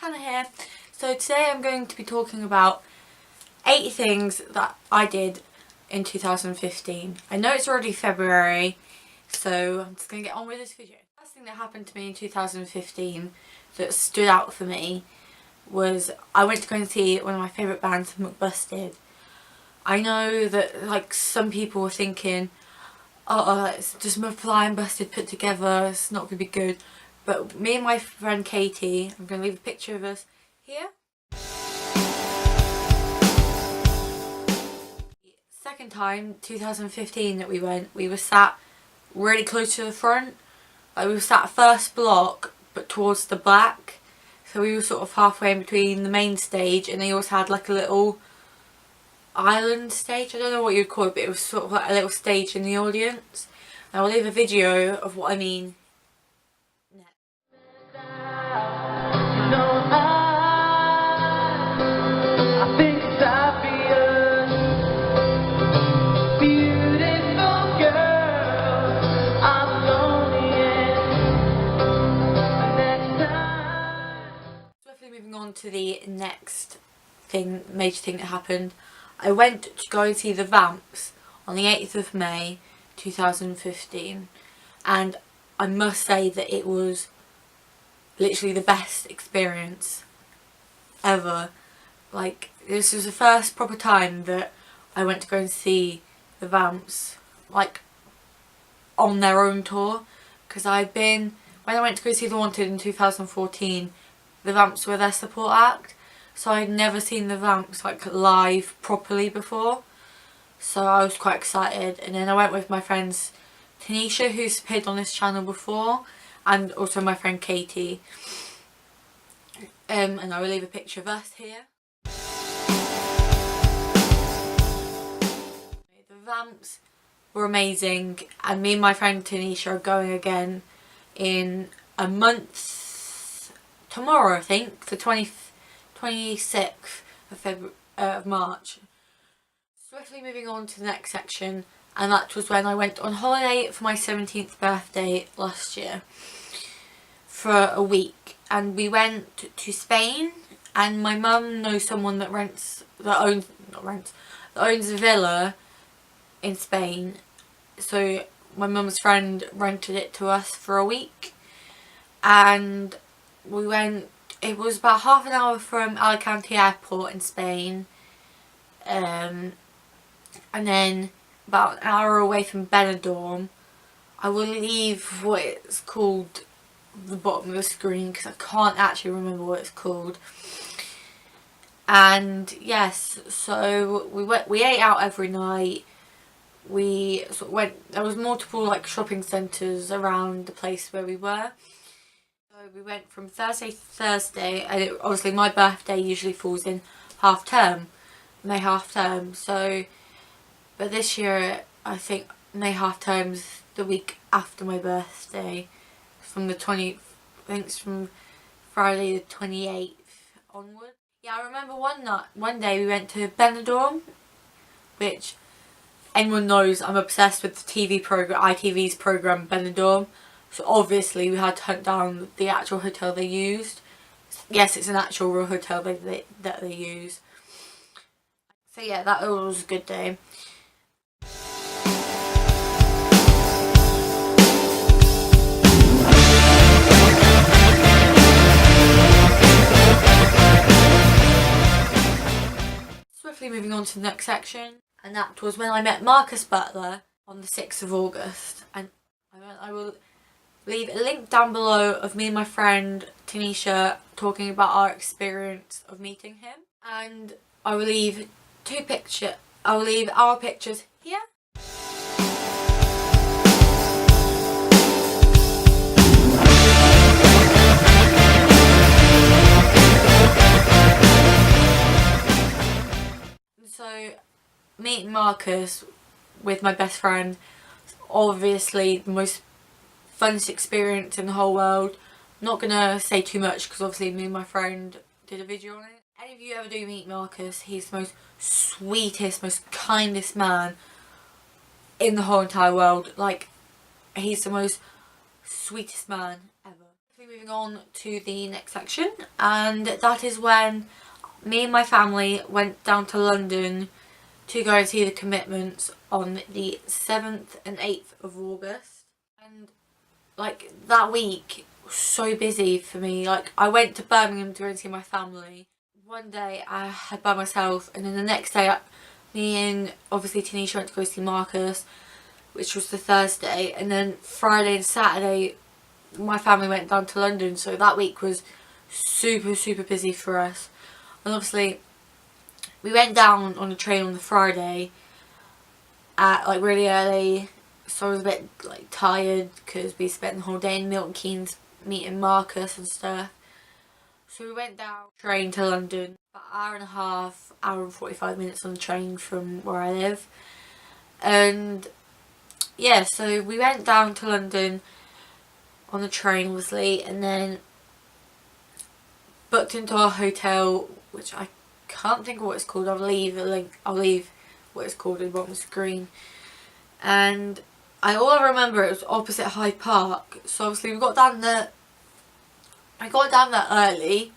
Hannah here. So today I'm going to be talking about 8 things that I did in 2015. I know it's already February, so I'm just going to get on with this video. The first thing that happened to me in 2015 that stood out for me was I went to go and see one of my favourite bands, McBusted. I know that like some people were thinking, oh, it's just Fly and Busted put together, it's not going to be good. But me and my friend Katie, I'm going to leave a picture of us here. Second time, 2015 that we went, we were sat really close to the front. We were sat first block but towards the back. So we were sort of halfway in between the main stage, and they also had like a little island stage. I don't know what you'd call it, but it was sort of like a little stage in the audience. And I'll leave a video of what I mean. Moving on to the next major thing that happened. I went to go and see the Vamps on the 8th of May 2015, and I must say that it was literally the best experience ever. Like, this was the first proper time that I went to go and see the Vamps like on their own tour, because when I went to go see The Wanted in 2014, the Vamps were their support act, so I'd never seen the Vamps like live properly before, so I was quite excited. And then I went with my friends Tanisha, who's appeared on this channel before, and also my friend Katie, and I will leave a picture of us here. The Vamps were amazing, and me and my friend Tanisha are going again in a month. Tomorrow, I think, the 26th of March. Swiftly moving on to the next section, and that was when I went on holiday for my 17th birthday last year for a week, and we went to Spain. And my mum knows someone that owns a villa in Spain, so my mum's friend rented it to us for a week, and we went. It was about half an hour from Alicante airport in Spain, and then about an hour away from Benidorm. I will leave what it's called at the bottom of the screen because I can't actually remember what it's called. And yes, so we ate out every night. We sort of went. There was multiple like shopping centres around the place where we were. So we went from Thursday to Thursday, and obviously my birthday usually falls in half term, May half term. So, but this year I think May half term's the week after my birthday, from the 20th. I think it's from Friday the 28th onward. Yeah, I remember one day we went to Benidorm, which anyone knows I'm obsessed with the TV program, ITV's program Benidorm. So obviously we had to hunt down the actual hotel they used. Yes, it's an actual real hotel that they use. So yeah, that was a good day. Swiftly moving on to the next section, and that was when I met Marcus Butler on the 6th of August. And I will leave a link down below of me and my friend Tanisha talking about our experience of meeting him, and I will leave our pictures here. So meeting Marcus with my best friend, obviously the most funnest experience in the whole world. Not gonna say too much because obviously me and my friend did a video on it. Any of you ever do meet Marcus, he's the most sweetest, most kindest man in the whole entire world. Like, he's the most sweetest man ever. Moving on to the next section, and that is when me and my family went down to London to go and see the Commitments on the 7th and 8th of August. And like that week was so busy for me. Like I went to Birmingham to go and see my family. One day I had by myself, and then the next day me and obviously Tanisha went to go see Marcus, which was the Thursday, and then Friday and Saturday my family went down to London, so that week was super busy for us. And obviously we went down on the train on the Friday at like really early, so I was a bit like tired because we spent the whole day in Milton Keynes meeting Marcus and stuff. So we went down train to London, about an hour and a half, hour and 45 minutes on the train from where I live. And yeah, so we went down to London on the train obviously, and then booked into our hotel, which I can't think of what it's called. I'll leave a link. I'll leave what it's called in the bottom screen. And all I remember, it was opposite Hyde Park. So obviously we got down there. I got down there early,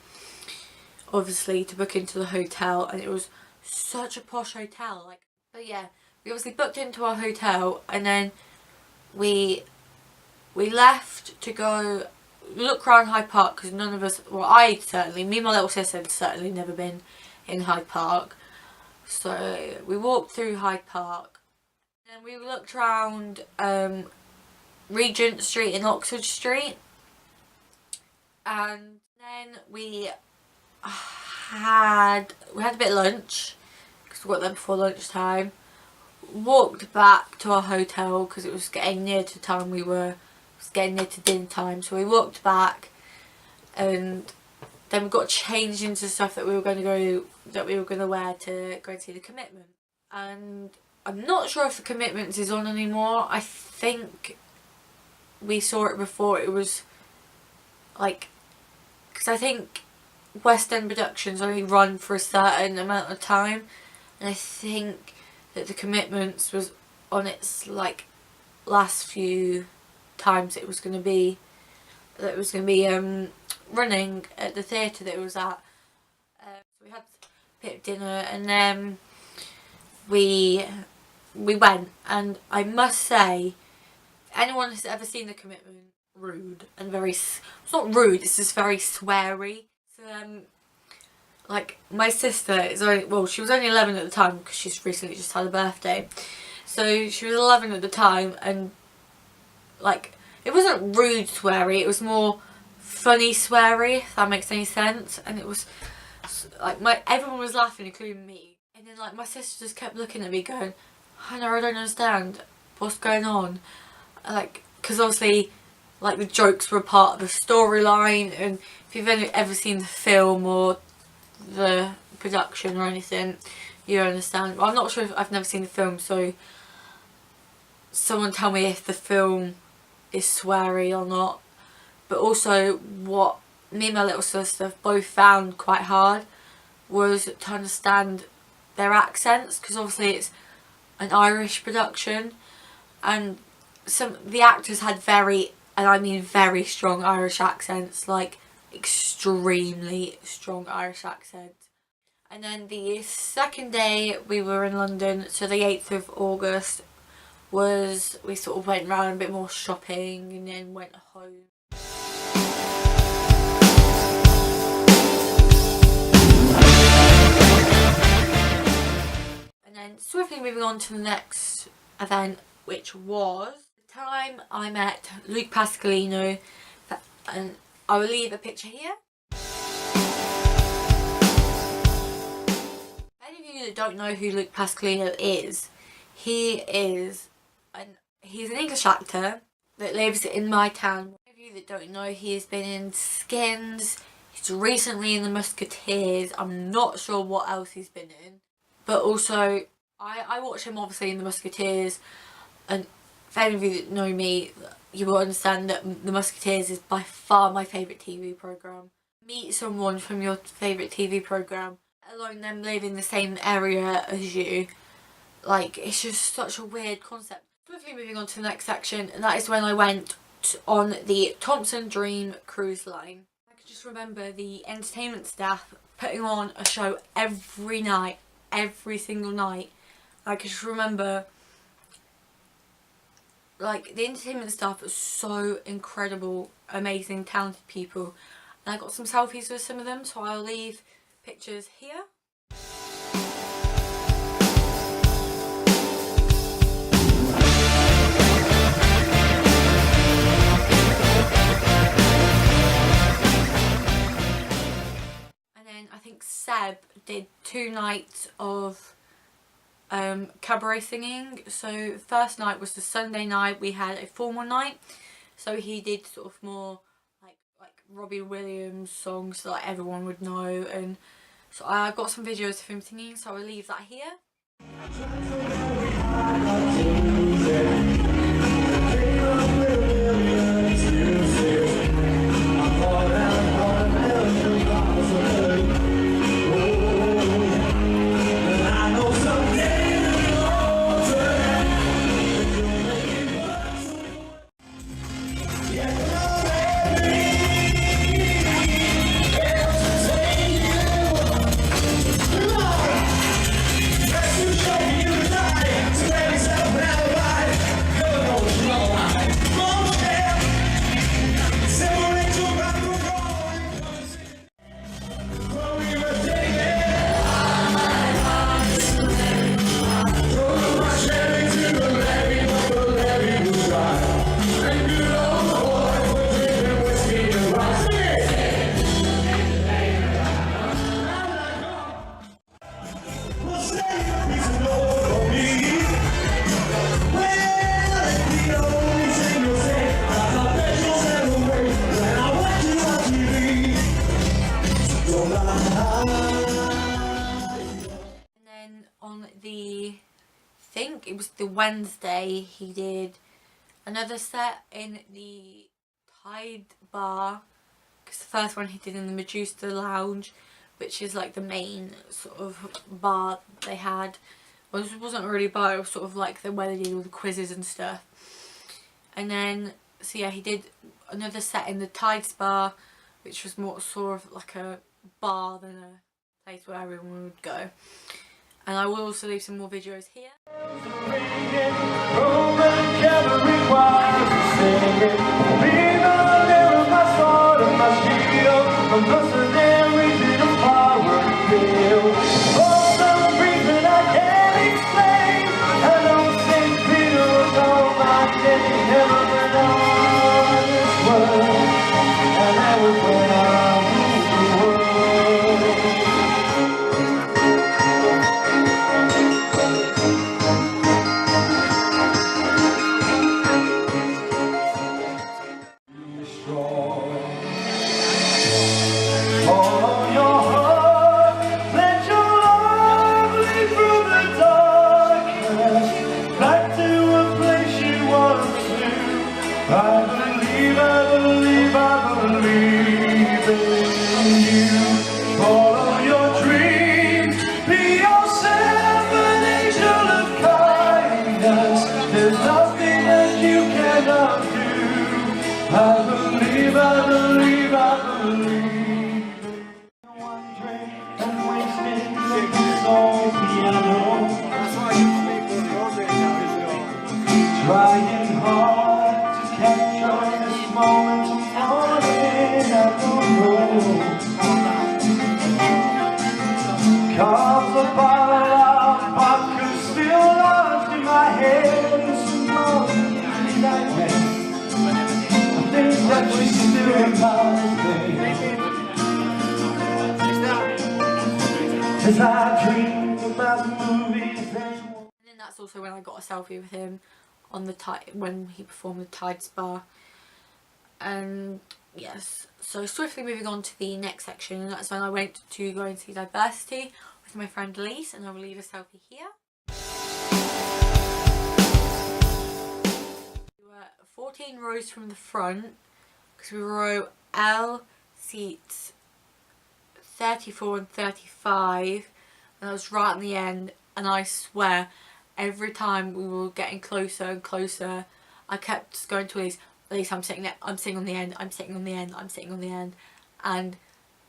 obviously, to book into the hotel, and it was such a posh hotel. Like, but yeah, we obviously booked into our hotel, and then we left to go look around Hyde Park because none of us, well, I certainly, me and my little sister had certainly never been in Hyde Park. So we walked through Hyde Park, and we looked around Regent Street and Oxford Street, and then we had a bit of lunch because we got there before lunchtime. Walked back to our hotel because it was getting near to time getting near to dinner time, so we walked back, and then we got changed into stuff that we were going to wear to go and see the Commitment. And I'm not sure if the Commitments is on anymore. I think we saw it before it was like, because I think West End Productions only run for a certain amount of time, and I think that the Commitments was on its like last few times it was going to be running at the theatre that it was at. So we had a bit of dinner, and then we went, and I must say, if anyone has ever seen the Commitment, rude and very, it's not rude, it's just very sweary. So like my sister is only, well, she was only 11 at the time because she's recently just had a birthday, so she was 11 at the time, and like it wasn't rude sweary, it was more funny sweary, if that makes any sense. And it was like everyone was laughing including me, and then like my sister just kept looking at me going, Hannah, I don't understand what's going on, like, because obviously like the jokes were part of the storyline, and if you've ever seen the film or the production or anything, you understand. Well, I'm not sure if I've never seen the film, so someone tell me if the film is sweary or not. But also what me and my little sister both found quite hard was to understand their accents, because obviously it's an Irish production, and the actors had very, and I mean very strong Irish accents, like extremely strong Irish accents. And then the second day we were in London, so the 8th of August, was we sort of went around a bit more shopping and then went home. And then swiftly moving on to the next event, which was the time I met Luke Pasqualino, and I will leave a picture here. Any of you that don't know who Luke Pasqualino is, he's an English actor that lives in my town. Any of you that don't know, he has been in Skins, he's recently in The Musketeers, I'm not sure what else he's been in. But also, I watch him obviously in The Musketeers, and for any of you that know me, you will understand that The Musketeers is by far my favourite TV programme. Meet someone from your favourite TV programme, let alone them live in the same area as you. Like, it's just such a weird concept. Swiftly moving on to the next section, and that is when I went on the Thompson Dream cruise line. I can just remember the entertainment staff putting on a show every night, every single night. I can just remember, like, the entertainment staff was so incredible, amazing, talented people. And I got some selfies with some of them, so I'll leave pictures here. I think Seb did 2 nights of cabaret singing. So first night was the Sunday night, we had a formal night, so he did sort of more like Robbie Williams songs that everyone would know, and so I got some videos of him singing, so I'll leave that here. I think it was the Wednesday, he did another set in the Tide Bar, because the first one he did in the Medusa Lounge, which is like the main sort of bar they had. Well, this wasn't really a bar, it was sort of like where they did all the quizzes and stuff. And then, so yeah, he did another set in the Tides Bar, which was more sort of like a bar than a place where everyone would go. And I will also leave some more videos here. Trying hard to capture this moment of morning, I don't know. Cards of vodka still lost in my head. It's a morning nightmare. I think that she still reminds me as I dream about the movies. And then that's also when I got a selfie with him on the when he performed the Tides Bar. And yes, so swiftly moving on to the next section, and that's when I went to go and see Diversity with my friend Elise, and I will leave a selfie here. We were 14 rows from the front, because we were row L, seats 34 and 35, and I was right at the end, and I swear every time we were getting closer and closer, I kept going to Elise, at least I'm sitting on the end, I'm sitting on the end, I'm sitting on the end. And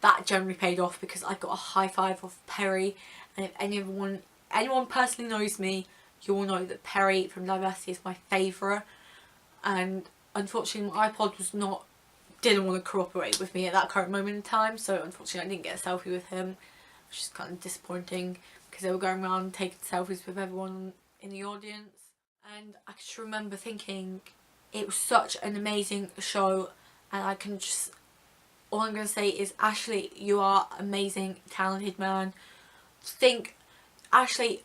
that generally paid off because I got a high five off Perry. And if anyone personally knows me, you all know that Perry from Diversity is my favourite. And unfortunately my iPod didn't want to cooperate with me at that current moment in time, so unfortunately I didn't get a selfie with him, which is kind of disappointing because they were going around taking selfies with everyone in the audience. And I just remember thinking it was such an amazing show, and all I'm going to say is, Ashley, you are amazing, talented man. Ashley,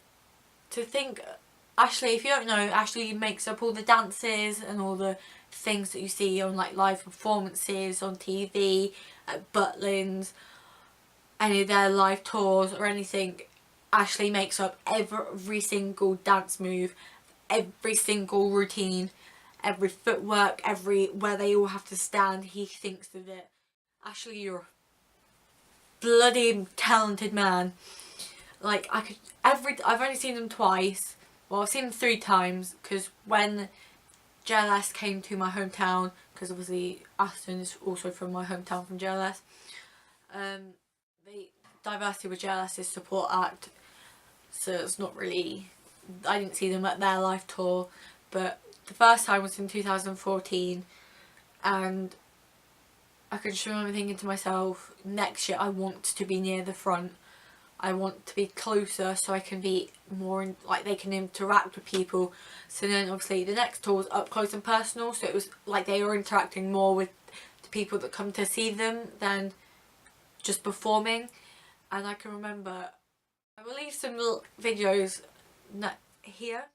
if you don't know, Ashley makes up all the dances and all the things that you see on like live performances on TV, at Butlins, any of their live tours or anything. Ashley makes up every single dance move, every single routine, every footwork, where they all have to stand, he thinks of it. Ashley, you're a bloody talented man. Like, I've only seen them twice. Well, I've seen them 3 times, because when JLS came to my hometown, because obviously Aston is also from my hometown from JLS, the Diversity with JLS's support act, so it's not really, I didn't see them at their live tour, but the first time was in 2014, and I can just remember thinking to myself, next year I want to be near the front. I want to be closer so I can be more, like they can interact with people. So then obviously the next tour was up close and personal, so it was like they were interacting more with the people that come to see them than just performing. And I can remember, I will leave some little videos here.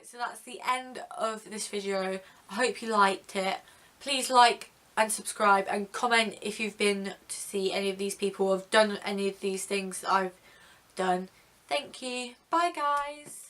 So that's the end of this video. I hope you liked it. Please like and subscribe and comment if you've been to see any of these people or have done any of these things that I've done. Thank you. Bye guys.